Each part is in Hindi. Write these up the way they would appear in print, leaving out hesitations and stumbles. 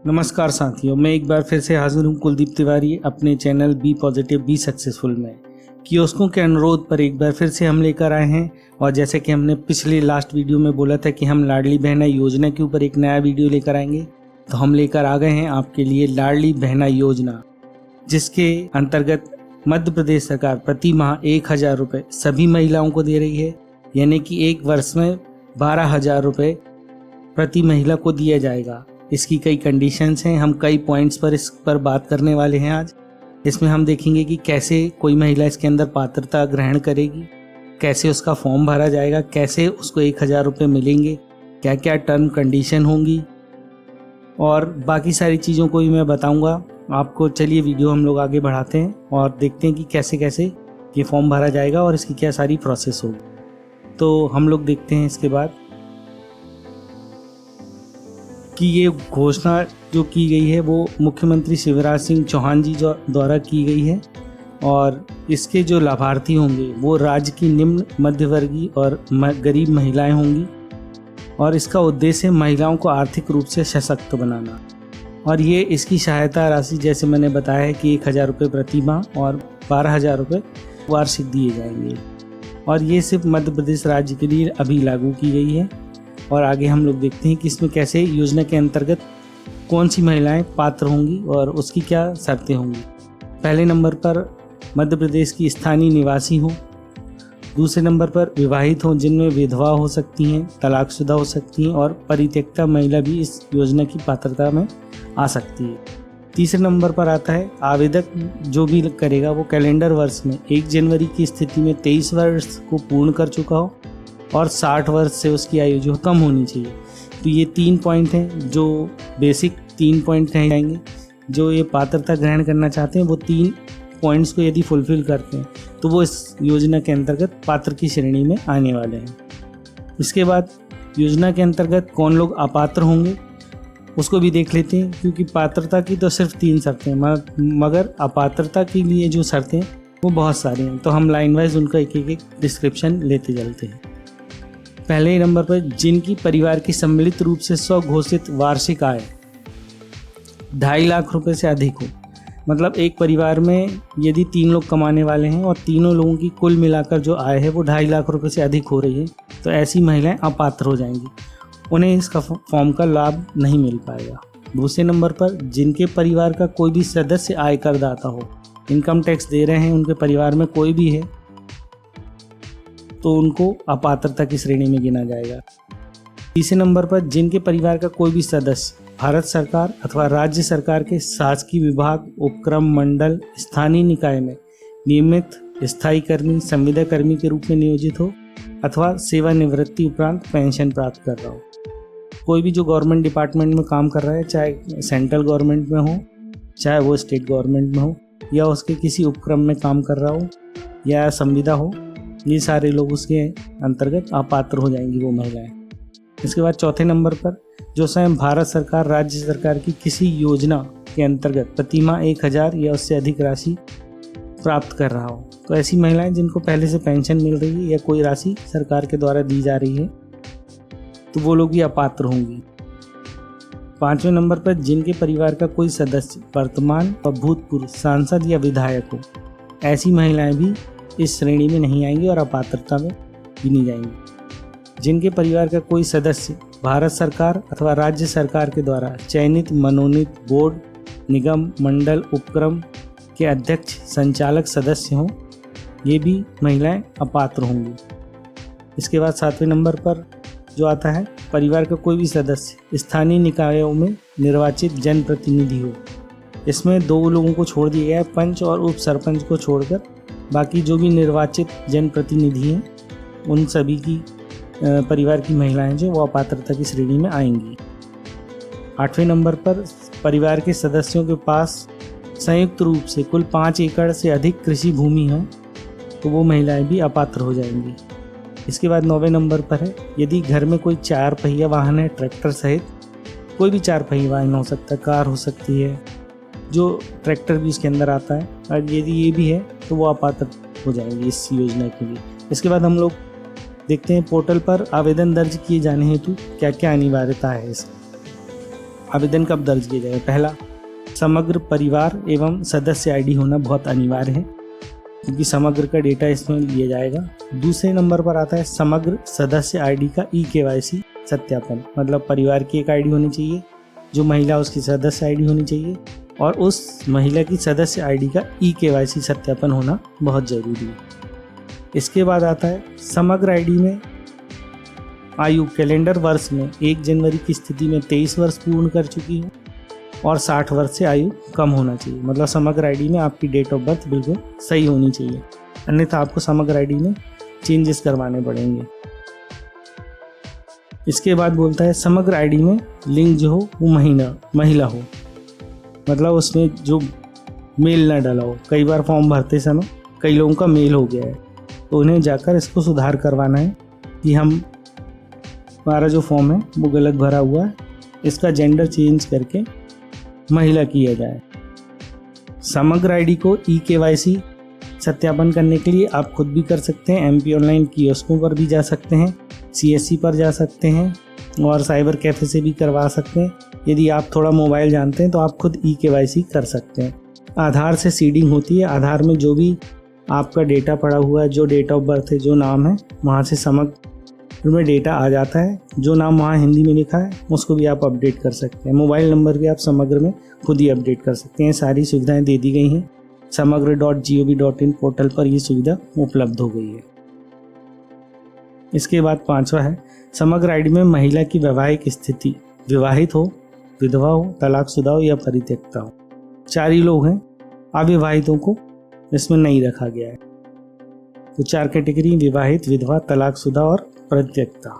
नमस्कार साथियों, मैं एक बार फिर से हाजिर हूँ कुलदीप तिवारी अपने channel be positive be successful में। कियोस्कों के अनुरोध पर एक बार फिर से हम लेकर आए हैं। और जैसे कि हमने पिछले लास्ट वीडियो में बोला था कि हम लाडली बहना योजना के ऊपर एक नया वीडियो लेकर आएंगे, तो हम लेकर आ गए हैं आपके लिए लाडली बहना योजना, जिसके अंतर्गत मध्य प्रदेश सरकार प्रति माह 1000 रुपये सभी महिलाओं को दे रही है। यानी कि एक वर्ष में 12,000 रुपये प्रति महिला को दिया जाएगा। इसकी कई कंडीशंस हैं, हम कई पॉइंट्स पर इस पर बात करने वाले हैं आज। इसमें हम देखेंगे कि कैसे कोई महिला इसके अंदर पात्रता ग्रहण करेगी, कैसे उसका फॉर्म भरा जाएगा, कैसे उसको 1000 रुपये मिलेंगे, क्या क्या टर्म कंडीशन होंगी और बाकी सारी चीज़ों को भी मैं बताऊंगा आपको। चलिए वीडियो हम लोग आगे बढ़ाते हैं और देखते हैं कि कैसे कैसे ये फॉर्म भरा जाएगा और इसकी क्या सारी प्रोसेस होगी। तो हम लोग देखते हैं इसके बाद कि ये घोषणा जो की गई है वो मुख्यमंत्री शिवराज सिंह चौहान जी द्वारा की गई है। और इसके जो लाभार्थी होंगे वो राज्य की निम्न मध्यवर्गीय और गरीब महिलाएं होंगी। और इसका उद्देश्य है महिलाओं को आर्थिक रूप से सशक्त बनाना। और ये इसकी सहायता राशि जैसे मैंने बताया है कि 1000 रुपये प्रति माह और 12,000 रुपये वार्षिक दिए जाएंगे। और ये सिर्फ मध्य प्रदेश राज्य के लिए अभी लागू की गई है। और आगे हम लोग देखते हैं कि इसमें कैसे योजना के अंतर्गत कौन सी महिलाएं पात्र होंगी और उसकी क्या शर्तें होंगी। पहले नंबर पर मध्य प्रदेश की स्थानीय निवासी हो। दूसरे नंबर पर विवाहित हो, जिनमें विधवा हो सकती हैं, तलाकशुदा हो सकती हैं और परित्यक्ता महिला भी इस योजना की पात्रता में आ सकती है। तीसरे नंबर पर आता है आवेदक जो भी करेगा वो कैलेंडर वर्ष में 1 जनवरी की स्थिति में 23 वर्ष को पूर्ण कर चुका हो और 60 वर्ष से उसकी आयु जो कम होनी चाहिए। तो ये 3 पॉइंट हैं जो बेसिक 3 पॉइंट रह जाएंगे। जो ये पात्रता ग्रहण करना चाहते हैं वो 3 पॉइंट्स को यदि फुलफिल करते हैं तो वो इस योजना के अंतर्गत पात्र की श्रेणी में आने वाले हैं। इसके बाद योजना के अंतर्गत कौन लोग अपात्र होंगे उसको भी देख लेते हैं, क्योंकि पात्रता की तो सिर्फ 3 शर्तें मगर अपात्रता के लिए जो शर्तें वो बहुत सारी हैं। तो हम लाइन वाइज उनका एक एक डिस्क्रिप्शन लेते चलते हैं। पहले नंबर पर जिनकी परिवार की सम्मिलित रूप से स्वघोषित वार्षिक आय 2.5 लाख रुपए से अधिक हो। मतलब एक परिवार में यदि 3 लोग कमाने वाले हैं और तीनों लोगों की कुल मिलाकर जो आय है वो 2.5 लाख रुपए से अधिक हो रही है, तो ऐसी महिलाएं अपात्र हो जाएंगी, उन्हें इसका फॉर्म का लाभ नहीं मिल पाएगा। दूसरे नंबर पर जिनके परिवार का कोई भी सदस्य आयकरदाता हो, इनकम टैक्स दे रहे हैं, उनके परिवार में कोई भी है तो उनको अपात्रता की श्रेणी में गिना जाएगा। तीसरे नंबर पर जिनके परिवार का कोई भी सदस्य भारत सरकार अथवा राज्य सरकार के शासकीय विभाग, उपक्रम, मंडल, स्थानीय निकाय में नियमित स्थायी कर्मी, संविदा कर्मी के रूप में नियोजित हो अथवा सेवानिवृत्ति उपरांत पेंशन प्राप्त कर रहा हो। कोई भी जो गवर्नमेंट डिपार्टमेंट में काम कर रहा है, चाहे सेंट्रल गवर्नमेंट में हो चाहे वो स्टेट गवर्नमेंट में हो, या उसके किसी उपक्रम में काम कर रहा हो या संविदा हो, ये सारे लोग उसके अंतर्गत अपात्र हो जाएंगी वो महिलाएं। इसके बाद चौथे नंबर पर जो स्वयं भारत सरकार, राज्य सरकार की किसी योजना के अंतर्गत प्रति माह 1000 या उससे अधिक राशि प्राप्त कर रहा हो, तो ऐसी महिलाएं जिनको पहले से पेंशन मिल रही है या कोई राशि सरकार के द्वारा दी जा रही है तो वो लोग भी अपात्र होंगी। 5वें नंबर पर जिनके परिवार का कोई सदस्य वर्तमान व भूतपूर्व सांसद या विधायक हो, ऐसी महिलाएं भी इस श्रेणी में नहीं आएंगी और अपात्रता में गिनी जाएंगी। जिनके परिवार का कोई सदस्य भारत सरकार अथवा राज्य सरकार के द्वारा चयनित मनोनीत बोर्ड, निगम, मंडल, उपक्रम के अध्यक्ष, संचालक सदस्य हों, ये भी महिलाएं अपात्र होंगी। इसके बाद 7वें नंबर पर जो आता है परिवार का कोई भी सदस्य स्थानीय निकायों में निर्वाचित जनप्रतिनिधि हो। इसमें 2 लोगों को छोड़ दिया गया है, पंच और उप सरपंच को छोड़कर बाकी जो भी निर्वाचित जनप्रतिनिधि हैं उन सभी की परिवार की महिलाएं जो वो अपात्रता की श्रेणी में आएंगी। 8वें नंबर पर परिवार के सदस्यों के पास संयुक्त रूप से कुल 5 एकड़ से अधिक कृषि भूमि हो तो वो महिलाएं भी अपात्र हो जाएंगी। इसके बाद 9वें नंबर पर है यदि घर में कोई 4 पहिया वाहन है, ट्रैक्टर सहित कोई भी 4 पहिया वाहन हो सकता है, कार हो सकती है, जो ट्रैक्टर भी इसके अंदर आता है, और यदि ये भी है तो वो अपात्र हो जाएंगे इस योजना के लिए। इसके बाद हम लोग देखते हैं पोर्टल पर आवेदन दर्ज किए जाने हेतु क्या क्या अनिवार्यता है इसकी। आवेदन कब दर्ज किया जाएगा? पहला, समग्र परिवार एवं सदस्य आईडी होना बहुत अनिवार्य है, क्योंकि समग्र का डेटा इसमें लिया जाएगा। दूसरे नंबर पर आता है समग्र सदस्य आईडी का eKYC सत्यापन, मतलब परिवार की एक आईडी होनी चाहिए, जो महिला उसकी सदस्य आईडी होनी चाहिए, और उस महिला की सदस्य आईडी का eKYC सत्यापन होना बहुत ज़रूरी है। इसके बाद आता है समग्र आईडी में आयु कैलेंडर वर्ष में 1 जनवरी की स्थिति में 23 वर्ष पूर्ण कर चुकी है और 60 वर्ष से आयु कम होना चाहिए। मतलब समग्र आईडी में आपकी डेट ऑफ बर्थ बिल्कुल सही होनी चाहिए, अन्यथा आपको समग्र आईडी में चेंजेस करवाने पड़ेंगे। इसके बाद बोलता है समग्र आईडी में लिंग जो हो वो महिला हो, मतलब उसमें जो मेल ना डाला हो। कई बार फॉर्म भरते समय कई लोगों का मेल हो गया है, तो उन्हें जाकर इसको सुधार करवाना है कि हमारा जो फॉर्म है वो गलत भरा हुआ है, इसका जेंडर चेंज करके महिला किया जाए। समग्र आईडी को eKYC सत्यापन करने के लिए आप खुद भी कर सकते हैं, MP ऑनलाइन कियोस्कों पर भी जा सकते हैं, CSC पर जा सकते हैं और साइबर कैफ़े से भी करवा सकते हैं। यदि आप थोड़ा मोबाइल जानते हैं तो आप खुद eKYC कर सकते हैं। आधार से सीडिंग होती है, आधार में जो भी आपका डेटा पड़ा हुआ है, जो डेट ऑफ बर्थ है, जो नाम है, वहाँ से समग्र में डेटा आ जाता है। जो नाम वहाँ हिंदी में लिखा है उसको भी आप अपडेट कर सकते हैं। मोबाइल नंबर भी आप समग्र में खुद ही अपडेट कर सकते हैं। सारी सुविधाएं दे दी गई हैं। समग्र.gov.in पोर्टल पर ये सुविधा उपलब्ध हो गई है। इसके बाद 5वां है समग्र आईडी में महिला की वैवाहिक स्थिति, विवाहित हो, विधवा हो, तलाकशुदा हो या परित्यक्ता हो। 4 ही लोग हैं, अविवाहितों को इसमें नहीं रखा गया है। तो 4 कैटेगरी, विवाहित, विधवा, तलाकशुदा और परित्यक्ता,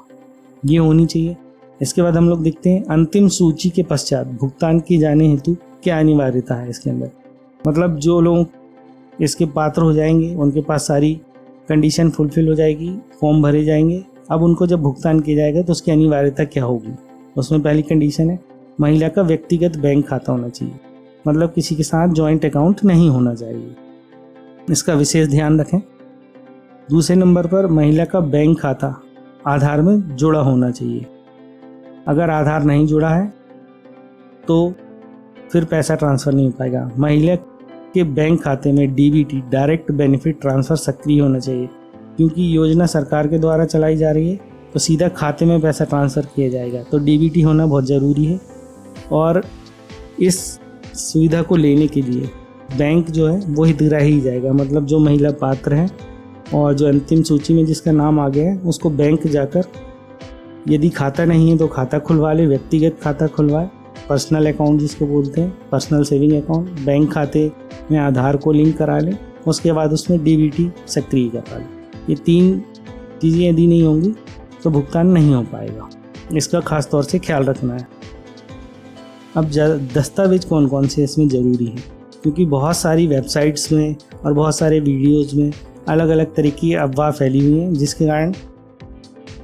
ये होनी चाहिए। इसके बाद हम लोग देखते हैं अंतिम सूची के पश्चात भुगतान किए जाने हेतु क्या अनिवार्यता है इसके अंदर। मतलब जो लोग इसके पात्र हो जाएंगे उनके पास सारी कंडीशन फुलफिल हो जाएगी, फॉर्म भरे जाएंगे। अब उनको जब भुगतान किया जाएगा तो उसकी अनिवार्यता क्या होगी? उसमें पहली कंडीशन है महिला का व्यक्तिगत बैंक खाता होना चाहिए, मतलब किसी के साथ जॉइंट अकाउंट नहीं होना चाहिए, इसका विशेष ध्यान रखें। दूसरे नंबर पर महिला का बैंक खाता आधार में जुड़ा होना चाहिए। अगर आधार नहीं जुड़ा है तो फिर पैसा ट्रांसफ़र नहीं हो पाएगा। महिला के बैंक खाते में DBT डायरेक्ट बेनिफिट ट्रांसफ़र सक्रिय होना चाहिए, क्योंकि योजना सरकार के द्वारा चलाई जा रही है तो सीधा खाते में पैसा ट्रांसफ़र किया जाएगा, तो DBT होना बहुत ज़रूरी है। और इस सुविधा को लेने के लिए बैंक जो है वो हितग्राही ही जाएगा, मतलब जो महिला पात्र है और जो अंतिम सूची में जिसका नाम आ गया है उसको बैंक जाकर, यदि खाता नहीं है तो खाता खुलवा ले, व्यक्तिगत खाता खुलवाए, पर्सनल अकाउंट जिसको बोलते हैं, पर्सनल सेविंग अकाउंट, बैंक खाते में आधार को लिंक करा ले, उसके बाद उसमें DBT सक्रिय करवा ले। ये 3 चीज़ें यदि नहीं होंगी तो भुगतान नहीं हो पाएगा, इसका खास तौर से ख्याल रखना है। अब दस्तावेज कौन कौन से इसमें ज़रूरी है, क्योंकि बहुत सारी वेबसाइट्स में और बहुत सारे वीडियोज़ में अलग अलग तरह की अफवाह फैली हुई हैं, जिसके कारण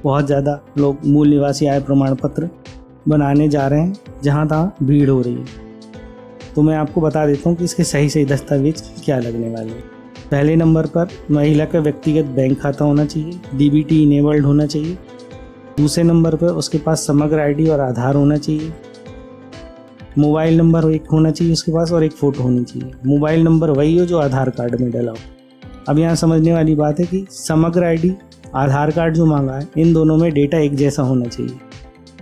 बहुत ज़्यादा लोग मूल निवासी आय प्रमाण पत्र बनाने जा रहे हैं, जहाँ तहाँ भीड़ हो रही है। तो मैं आपको बता देता हूँ कि इसके सही दस्तावेज क्या लगने वाले हैं। पहले नंबर पर महिला का व्यक्तिगत बैंक खाता होना चाहिए, DBT इनेबल्ड होना चाहिए। दूसरे नंबर पर उसके पास समग्र आईडी और आधार होना चाहिए। मोबाइल नंबर एक होना चाहिए उसके पास और एक फ़ोटो होनी चाहिए। मोबाइल नंबर वही हो जो आधार कार्ड में डला हो। अब यहाँ समझने वाली बात है कि समग्र आईडी, आधार कार्ड जो मांगा है, इन दोनों में डेटा एक जैसा होना चाहिए।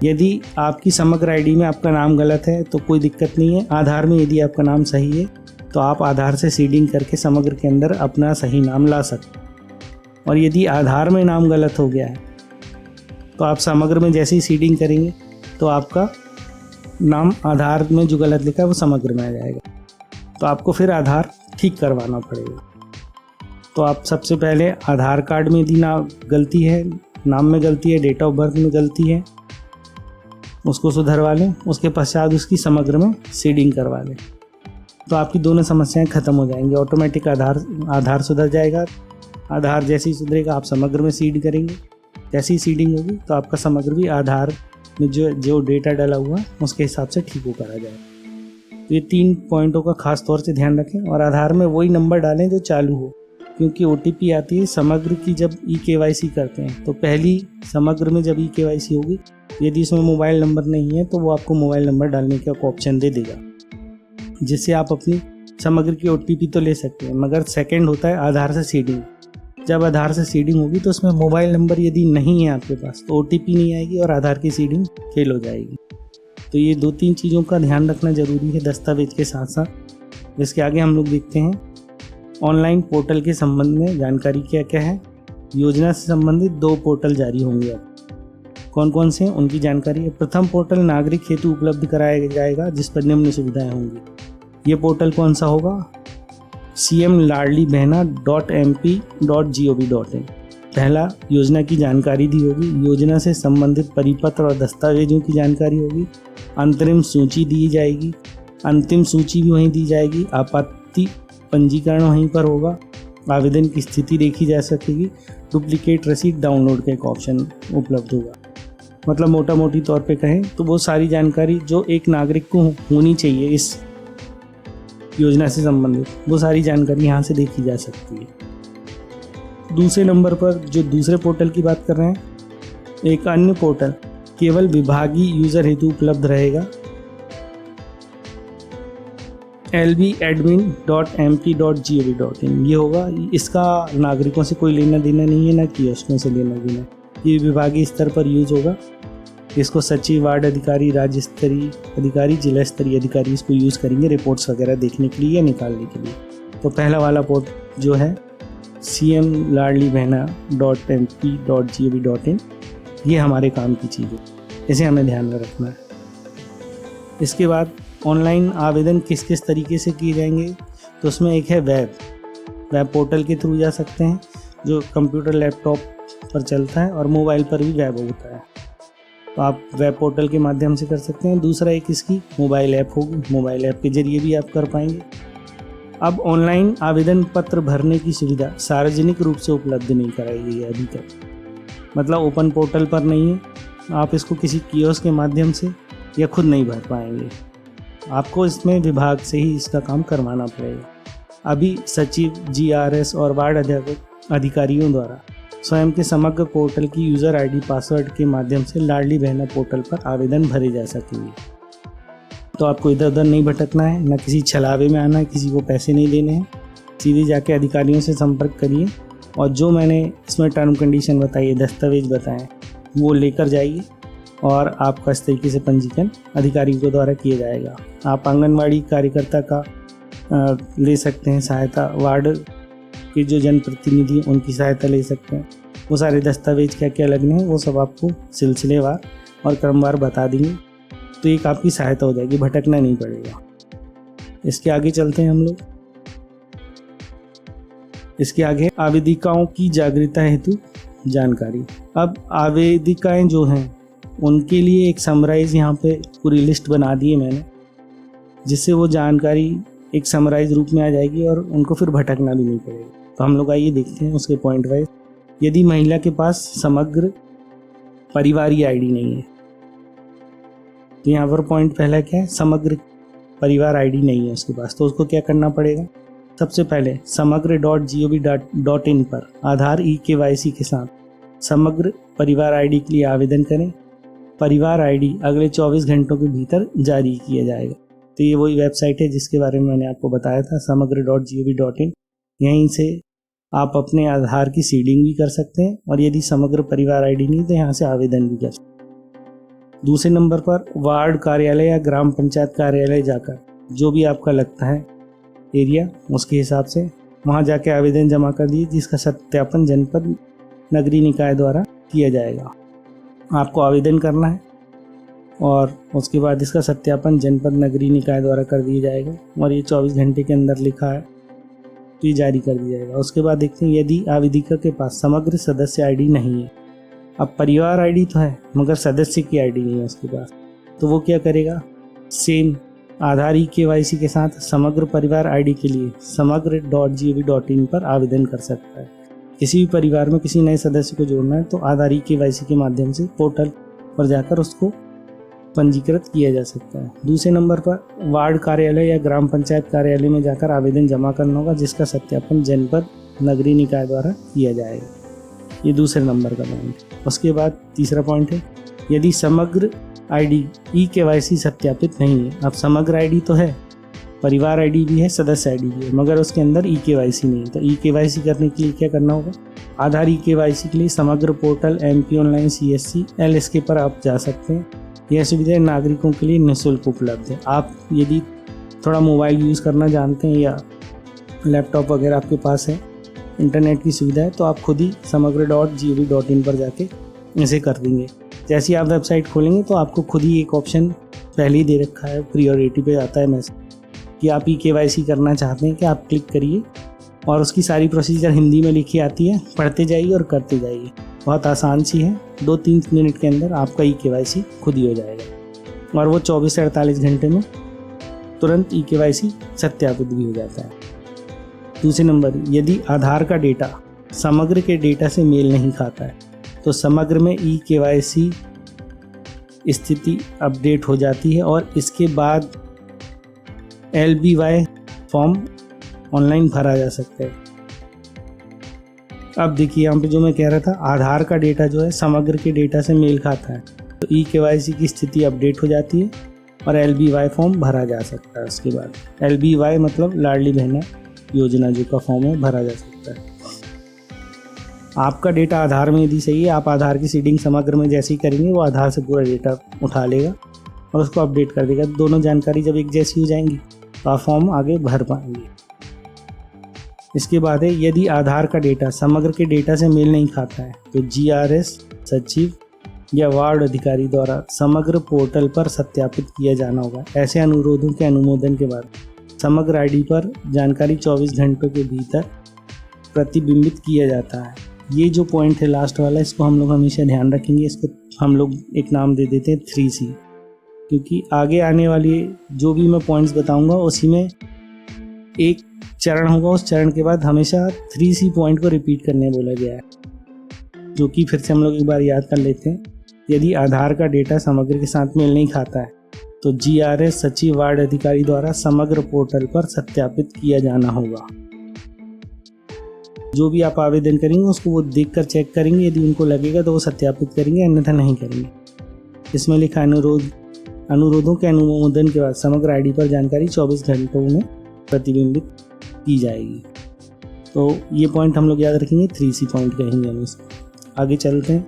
यदि आपकी समग्र आईडी में आपका नाम गलत है तो कोई दिक्कत नहीं है। आधार में यदि आपका नाम सही है तो आप आधार से सीडिंग करके समग्र के अंदर अपना सही नाम ला सकते हैं। और यदि आधार में नाम गलत हो गया है तो आप समग्र में जैसे ही सीडिंग करेंगे तो आपका नाम आधार में जो गलत लिखा है वो समग्र में आ जाएगा, तो आपको फिर आधार ठीक करवाना पड़ेगा। तो आप सबसे पहले आधार कार्ड में यदि गलती है, नाम में गलती है, डेट ऑफ बर्थ में गलती है, उसको सुधरवा लें। उसके पश्चात उसकी समग्र में सीडिंग करवा लें, तो आपकी दोनों समस्याएं खत्म हो जाएंगी। ऑटोमेटिक आधार सुधर जाएगा। आधार जैसे ही सुधरेगा आप समग्र में सीड करेंगे, जैसे ही सीडिंग होगी तो आपका समग्र भी आधार में जो डेटा डाला हुआ उसके हिसाब से ठीक होकर आ जाएगा। तो ये 3 पॉइंटों का खास तौर से ध्यान रखें और आधार में वही नंबर डालें जो चालू हो। क्योंकि OTP आती है समग्र की जब eKYC करते हैं। तो पहली समग्र में जब eKYC होगी, यदि इसमें मोबाइल नंबर नहीं है तो वो आपको मोबाइल नंबर डालने का ऑप्शन दे देगा, जिससे आप अपनी समग्र की OTP तो ले सकते हैं। मगर सेकंड होता है आधार से सीडिंग। जब आधार से सीडिंग होगी तो उसमें मोबाइल नंबर यदि नहीं है आपके पास तो OTP नहीं आएगी और आधार की सीडिंग फेल हो जाएगी। तो ये 2-3 चीज़ों का ध्यान रखना ज़रूरी है दस्तावेज के साथ साथ। इसके आगे हम लोग देखते हैं ऑनलाइन पोर्टल के संबंध में जानकारी क्या क्या है। योजना से संबंधित 2 पोर्टल जारी होंगे। अब कौन कौन से हैं उनकी जानकारी है। प्रथम पोर्टल नागरिक हेतु उपलब्ध कराया जाएगा, जिस पर निम्न सुविधाएं होंगी। ये पोर्टल कौन सा होगा? cmladlibehna.mp.gov.in। पहला, योजना की जानकारी दी होगी। योजना से संबंधित परिपत्र और दस्तावेजों की जानकारी होगी। अंतरिम सूची दी जाएगी, अंतिम सूची भी वहीं दी जाएगी। आपत्ति पंजीकरण वहीं पर होगा। आवेदन की स्थिति देखी जा सकेगी। डुप्लीकेट रसीद डाउनलोड का एक ऑप्शन उपलब्ध होगा। मतलब मोटा मोटी तौर पे कहें तो वो सारी जानकारी जो एक नागरिक को होनी चाहिए इस योजना से संबंधित, वो सारी जानकारी यहाँ से देखी जा सकती है। दूसरे नंबर पर जो दूसरे पोर्टल की बात कर रहे हैं, एक अन्य पोर्टल केवल विभागीय यूजर हेतु उपलब्ध रहेगा। lbadmin.mp.gov.in ये होगा। इसका नागरिकों से कोई लेना देना नहीं है, ना कियोस्कों से लेना देना। ये विभागीय स्तर पर यूज होगा। इसको सचिव, वार्ड अधिकारी, राज्य स्तरीय अधिकारी, जिला स्तरीय अधिकारी इसको यूज़ करेंगे रिपोर्ट्स वगैरह देखने के लिए या निकालने के लिए। तो पहला वाला पोर्ट जो है cmladlibehna.mp.gov.in, ये हमारे काम की चीज़ है, इसे हमें ध्यान में रखना है। इसके बाद ऑनलाइन आवेदन किस किस तरीके से किए जाएंगे, तो उसमें एक है वेब पोर्टल के थ्रू जा सकते हैं, जो कंप्यूटर लैपटॉप पर चलता है, और मोबाइल पर भी वेब होता है, तो आप वेब पोर्टल के माध्यम से कर सकते हैं। दूसरा एक इसकी मोबाइल ऐप होगी, मोबाइल ऐप के जरिए भी आप कर पाएंगे। अब ऑनलाइन आवेदन पत्र भरने की सुविधा सार्वजनिक रूप से उपलब्ध नहीं कराई गई है अभी तक, मतलब ओपन पोर्टल पर नहीं है। आप इसको किसी कियोस्क के माध्यम से या खुद नहीं भर पाएंगे, आपको इसमें विभाग से ही इसका काम करवाना पड़ेगा। अभी सचिव, GRS और वार्ड अधिकारियों द्वारा स्वयं के समग्र पोर्टल की यूज़र ID पासवर्ड के माध्यम से लाडली बहना पोर्टल पर आवेदन भरे जा सकेंगे। तो आपको इधर उधर नहीं भटकना है, न किसी छलावे में आना है, किसी को पैसे नहीं देने हैं। सीधे जाके अधिकारियों से संपर्क करिए और जो मैंने इसमें टर्म कंडीशन बताई है, दस्तावेज बताएं, वो लेकर जाइए और आपका इस तरीके से पंजीकरण अधिकारियों के द्वारा किया जाएगा। आप आंगनवाड़ी कार्यकर्ता का ले सकते हैं सहायता, वार्ड के जो जनप्रतिनिधि उनकी सहायता ले सकते हैं। वो सारे दस्तावेज क्या क्या लगने हैं वो सब आपको सिलसिलेवार और क्रमवार बता देंगे, तो एक आपकी सहायता हो जाएगी, भटकना नहीं पड़ेगा। इसके आगे चलते हैं हम लोग। इसके आगे आवेदिकाओं की जागरूकता हेतु जानकारी। अब आवेदिकाएं जो हैं उनके लिए एक समराइज यहाँ पे पूरी लिस्ट बना दी है मैंने, जिससे वो जानकारी एक समराइज रूप में आ जाएगी और उनको फिर भटकना भी नहीं पड़ेगा। तो हम लोग आइए देखते हैं उसके पॉइंट वाइज। यदि महिला के पास समग्र परिवारी ID नहीं है, तो यहाँ पर पॉइंट पहला क्या है, समग्र परिवार ID नहीं है उसके पास, तो उसको क्या करना पड़ेगा। सबसे पहले समग्र.gov.in पर आधार eKYC के साथ समग्र परिवार ID के लिए आवेदन करें। परिवार ID अगले 24 घंटों के भीतर जारी किया जाएगा। तो ये वही वेबसाइट है जिसके बारे में मैंने आपको बताया था, समग्र.gov.in। यहीं से आप अपने आधार की सीडिंग भी कर सकते हैं, और यदि समग्र परिवार ID नहीं तो यहाँ से आवेदन भी कर सकते हैं। दूसरे नंबर पर वार्ड कार्यालय या ग्राम पंचायत कार्यालय जाकर, जो भी आपका लगता है एरिया, उसके हिसाब से वहाँ जाके आवेदन जमा कर दीजिए, जिसका सत्यापन जनपद नगरीय निकाय द्वारा किया जाएगा। आपको आवेदन करना है और उसके बाद इसका सत्यापन जनपद नगरीय निकाय द्वारा कर दिया जाएगा, और ये 24 घंटे के अंदर लिखा है तो ये जारी कर दिया जाएगा। उसके बाद देखते हैं यदि आवेदिका के पास समग्र सदस्य ID नहीं है। अब परिवार ID तो है मगर सदस्य की ID नहीं है उसके पास, तो वो क्या करेगा, सेम आधार eKYC के साथ समग्र परिवार ID के लिए समग्र.gov.in पर आवेदन कर सकता है। किसी भी परिवार में किसी नए सदस्य को जोड़ना है तो आधार eKYC के माध्यम से पोर्टल पर जाकर उसको पंजीकृत किया जा सकता है। दूसरे नंबर पर वार्ड कार्यालय या ग्राम पंचायत कार्यालय में जाकर आवेदन जमा करना होगा, जिसका सत्यापन जनपद नगरीय निकाय द्वारा किया जाएगा। ये दूसरे नंबर का पॉइंट। उसके बाद तीसरा पॉइंट है, यदि समग्र आईडी ई-केवाईसी सत्यापित नहीं है। अब समग्र आईडी तो है, परिवार आईडी भी है, सदस्य आईडी भी है, मगर उसके अंदर ई-केवाईसी नहीं है। तो ई-केवाईसी करने के लिए क्या करना होगा? आधार ई-केवाईसी के लिए समग्र portal MP online CSC LSK पर आप जा सकते हैं। यह सुविधा नागरिकों के लिए निःशुल्क उपलब्ध है। आप यदि थोड़ा मोबाइल यूज़ करना जानते हैं या लैपटॉप वगैरह आपके पास है, इंटरनेट की सुविधा है, तो आप खुद ही समग्र.gov.in पर जाके इसे कर देंगे। जैसे ही आप वेबसाइट खोलेंगे तो आपको खुद ही एक ऑप्शन पहले ही दे रखा है, प्रियोरिटी पे आता है मैसेज कि आप ई-केवाईसी करना चाहते हैं, कि आप क्लिक करिए और उसकी सारी प्रोसीजर हिंदी में लिखी आती है, पढ़ते जाइए और करते जाइए। बहुत आसान सी है, 2-3 मिनट के अंदर आपका ई-केवाईसी खुद ही हो जाएगा और वो 24 से 48 घंटे में तुरंत ई-केवाईसी सत्यापित भी हो जाता है। दूसरे नंबर, यदि आधार का डेटा समग्र के डेटा से मेल नहीं खाता है तो समग्र में ई-केवाईसी स्थिति अपडेट हो जाती है और इसके बाद LBY फॉर्म ऑनलाइन भरा जा सकता है। अब देखिए यहाँ पे जो मैं कह रहा था, आधार का डेटा जो है समग्र के डेटा से मेल खाता है तो ई-केवाईसी की स्थिति अपडेट हो जाती है और LBY फॉर्म भरा जा सकता है। उसके बाद LBY मतलब लाडली बहना योजना जो का फॉर्म है, भरा जा सकता है। आपका डेटा आधार में यदि सही है, आप आधार की सीडिंग समग्र में जैसे ही करेंगे वो आधार से पूरा डेटा उठा लेगा और उसको अपडेट कर देगा। दोनों जानकारी जब एक जैसी हो जाएंगी तो आप फॉर्म आगे भर पाएंगे। इसके बाद है, यदि आधार का डेटा समग्र के डेटा से मेल नहीं खाता है तो GRS सचिव या वार्ड अधिकारी द्वारा समग्र पोर्टल पर सत्यापित किया जाना होगा। ऐसे अनुरोधों के अनुमोदन के बाद समग्र आईडी पर जानकारी 24 घंटों के भीतर प्रतिबिंबित किया जाता है। ये जो पॉइंट है लास्ट वाला, इसको हम लोग हमेशा ध्यान रखेंगे। इसको हम लोग एक नाम दे देते हैं 3C, क्योंकि आगे आने वाली जो भी मैं पॉइंट्स बताऊंगा उसी में एक चरण होगा, उस चरण के बाद हमेशा 3C पॉइंट को रिपीट करने बोला गया है, जो कि फिर से हम लोग एक बार याद कर लेते हैं। यदि आधार का डेटा समग्र के साथ मेल नहीं खाता है तो GRS सचिव वार्ड अधिकारी द्वारा समग्र पोर्टल पर सत्यापित किया जाना होगा। जो भी आप आवेदन करेंगे उसको वो देखकर चेक करेंगे, यदि उनको लगेगा तो वो सत्यापित करेंगे, अन्यथा नहीं करेंगे। इसमें लिखा अनुरोधों के अनुमोदन के बाद समग्र आईडी पर जानकारी 24 घंटों में प्रतिबिंबित की जाएगी। तो ये पॉइंट हम लोग याद रखेंगे, 3C पॉइंट कहेंगे हम इसको। आगे चलते हैं,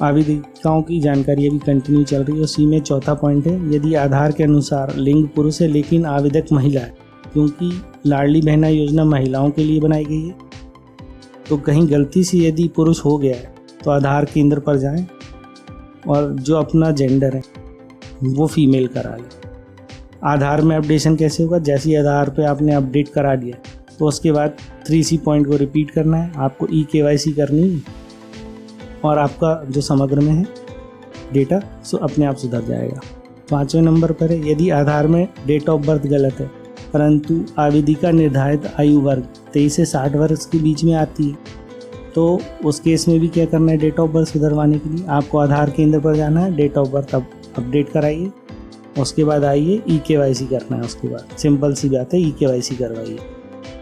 आवेदिकाओं की जानकारी अभी कंटिन्यू चल रही है। उसी में चौथा पॉइंट है, यदि आधार के अनुसार लिंग पुरुष है लेकिन आवेदक महिला है, क्योंकि लाडली बहना योजना महिलाओं के लिए बनाई गई है, तो कहीं गलती से यदि पुरुष हो गया है तो आधार केंद्र पर जाएं और जो अपना जेंडर है वो फीमेल करा ले। आधार में अपडेशन कैसे होगा? जैसे ही आधार पे आपने अपडेट करा दिया तो उसके बाद 3C पॉइंट को रिपीट करना है, आपको ई-केवाईसी करनी है और आपका जो समग्र में है डेटा अपने आप सुधर जाएगा। 5वें नंबर पर है, यदि आधार में डेट ऑफ बर्थ गलत है परंतु आवेदिका निर्धारित आयु वर्ग 23 से 60 वर्ष के बीच में आती है, तो उस केस में भी क्या करना है? डेट ऑफ बर्थ सुधरवाने के लिए आपको आधार केंद्र पर जाना है, डेट ऑफ बर्थ अपडेट कराइए, उसके बाद आइए ई-केवाईसी करना है। उसके बाद सिंपल सी बात है, ई-केवाईसी करवाइए,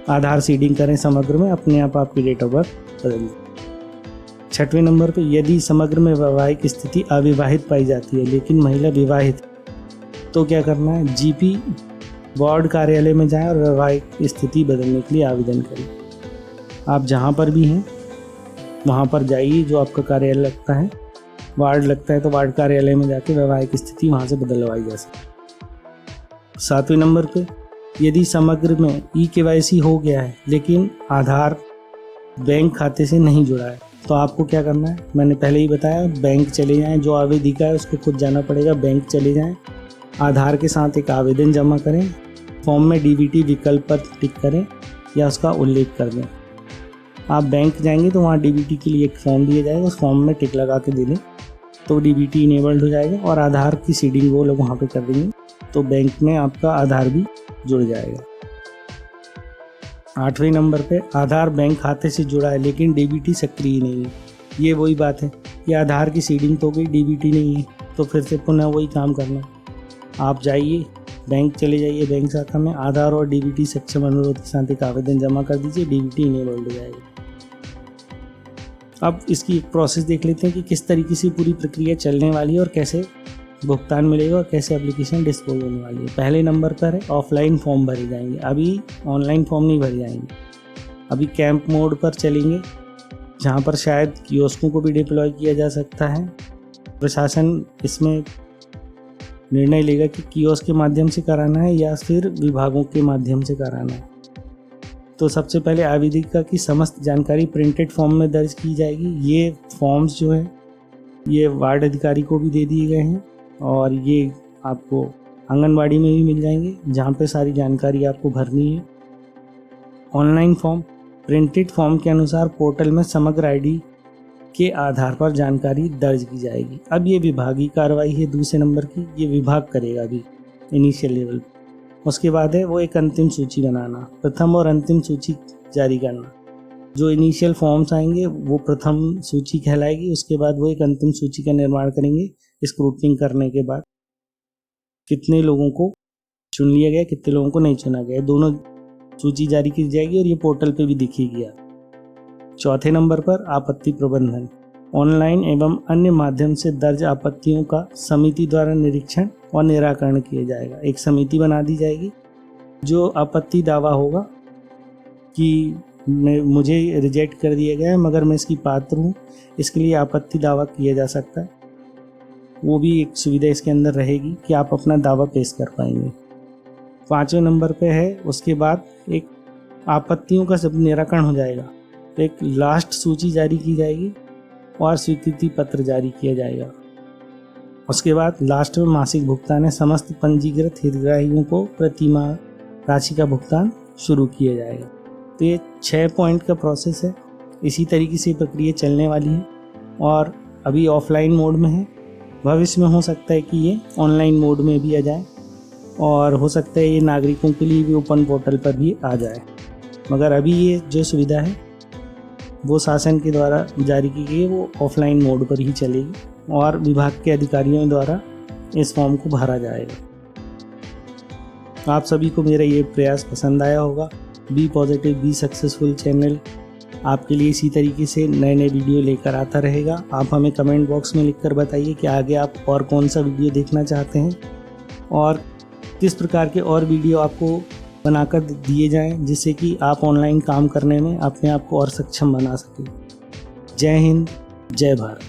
आधार सीडिंग करें समग्र में, अपने आप आपकी डेट ऑफ बर्थ बदल जाए। 6वें नंबर पे, यदि समग्र में वैवाहिक स्थिति अविवाहित पाई जाती है लेकिन महिला विवाहित, तो क्या करना है? GP वार्ड कार्यालय में जाएं और वैवाहिक स्थिति बदलने के लिए आवेदन करें। आप जहां पर भी हैं वहां पर जाइए, जो आपका कार्यालय लगता है, वार्ड लगता है तो वार्ड कार्यालय में जाके वैवाहिक स्थिति वहां से बदलवाई जा सकती। 7वें नंबर पे, यदि समग्र में ई-केवाईसी हो गया है लेकिन आधार बैंक खाते से नहीं जुड़ा है, तो आपको क्या करना है? मैंने पहले ही बताया, बैंक चले जाएं, जो आवेदिका है उसको खुद जाना पड़ेगा, बैंक चले जाएं, आधार के साथ एक आवेदन जमा करें, फॉर्म में DBT विकल्प पर टिक करें या उसका उल्लेख कर दें। आप बैंक जाएंगे तो वहाँ DBT के लिए एक फॉर्म दिया जाएगा, उस फॉर्म में टिक लगा के दे दें तो DBT इनेबल्ड हो जाएगा और आधार की सीडिंग वो लोग वहाँ पे कर देंगे, तो बैंक में आपका आधार भी जुड़ जाएगा। 8वें नंबर पे, आधार बैंक खाते से जुड़ा है लेकिन DBT सक्रिय नहीं है। ये वही बात है कि आधार की सीडिंग तो गई, DBT नहीं है, तो फिर से पुनः वही काम करना। आप जाइए बैंक चले जाइए, बैंक शाखा में आधार और डीबीटी सक्षम अनुरोध के साथ एक आवेदन जमा कर दीजिए, डीबीटी इनेबल्ड हो जाएगा। अब इसकी एक प्रोसेस देख लेते हैं कि किस तरीके से पूरी प्रक्रिया चलने वाली है और कैसे भुगतान मिलेगा और कैसे एप्लीकेशन डिस्पोज होने वाली है। पहले नंबर पर है ऑफलाइन फॉर्म भरे जाएंगे, अभी ऑनलाइन फॉर्म नहीं भरे जाएंगे। अभी कैंप मोड पर चलेंगे, जहाँ पर शायद कियोस्कों को भी डिप्लॉय किया जा सकता है। प्रशासन इसमें निर्णय लेगा कि कियोस्क के माध्यम से कराना है या फिर विभागों के माध्यम से कराना है। तो सबसे पहले आवेदिका की समस्त जानकारी प्रिंटेड फॉर्म में दर्ज की जाएगी। ये फॉर्म्स जो है ये वार्ड अधिकारी को भी दे दिए गए हैं और ये आपको आंगनबाड़ी में भी मिल जाएंगे, जहाँ पे सारी जानकारी आपको भरनी है। ऑनलाइन फॉर्म प्रिंटेड फॉर्म के अनुसार पोर्टल में समग्र आईडी के आधार पर जानकारी दर्ज की जाएगी। अब ये विभागीय कार्रवाई है दूसरे नंबर की, ये विभाग करेगा अभी इनिशियल लेवल। उसके बाद है वो एक अंतिम सूची बनाना, प्रथम और अंतिम सूची जारी करना। जो इनिशियल फॉर्म्स आएंगे वो प्रथम सूची कहलाएगी, उसके बाद वो एक अंतिम सूची का निर्माण करेंगे। स्क्रूटनिंग करने के बाद कितने लोगों को चुन लिया गया, कितने लोगों को नहीं चुना गया, दोनों सूची जारी की जाएगी और ये पोर्टल पे भी दिखेगी। चौथे नंबर पर आपत्ति प्रबंधन, ऑनलाइन एवं अन्य माध्यम से दर्ज आपत्तियों का समिति द्वारा निरीक्षण और निराकरण किया जाएगा। एक समिति बना दी जाएगी। जो आपत्ति दावा होगा कि मुझे रिजेक्ट कर दिया गया है मगर मैं इसकी पात्र हूँ, इसके लिए आपत्ति दावा किया जा सकता है, वो भी एक सुविधा इसके अंदर रहेगी कि आप अपना दावा पेश कर पाएंगे। पाँचवें नंबर पे है उसके बाद एक आपत्तियों का सब निराकरण हो जाएगा तो एक लास्ट सूची जारी की जाएगी और स्वीकृति पत्र जारी किया जाएगा। उसके बाद लास्ट में मासिक भुगतान है, समस्त पंजीकृत हितग्राहियों को प्रतिमाह राशि का भुगतान शुरू किया जाएगा। तो ये 6 पॉइंट का प्रोसेस है। इसी तरीके से प्रक्रिया चलने वाली है और अभी ऑफलाइन मोड में है। भविष्य में हो सकता है कि ये ऑनलाइन मोड में भी आ जाए और हो सकता है ये नागरिकों के लिए भी ओपन पोर्टल पर भी आ जाए, मगर अभी ये जो सुविधा है वो शासन के द्वारा जारी की गई है, वो ऑफलाइन मोड पर ही चलेगी और विभाग के अधिकारियों द्वारा इस फॉर्म को भरा जाएगा। आप सभी को मेरा ये प्रयास पसंद आया होगा। Be positive be successful channel आपके लिए इसी तरीके से नए नए वीडियो लेकर आता रहेगा। आप हमें कमेंट बॉक्स में लिखकर बताइए कि आगे आप और कौन सा वीडियो देखना चाहते हैं और किस प्रकार के और वीडियो आपको बनाकर दिए जाएं, जिससे कि आप ऑनलाइन काम करने में अपने आप को और सक्षम बना सकें। जय हिंद, जय भारत।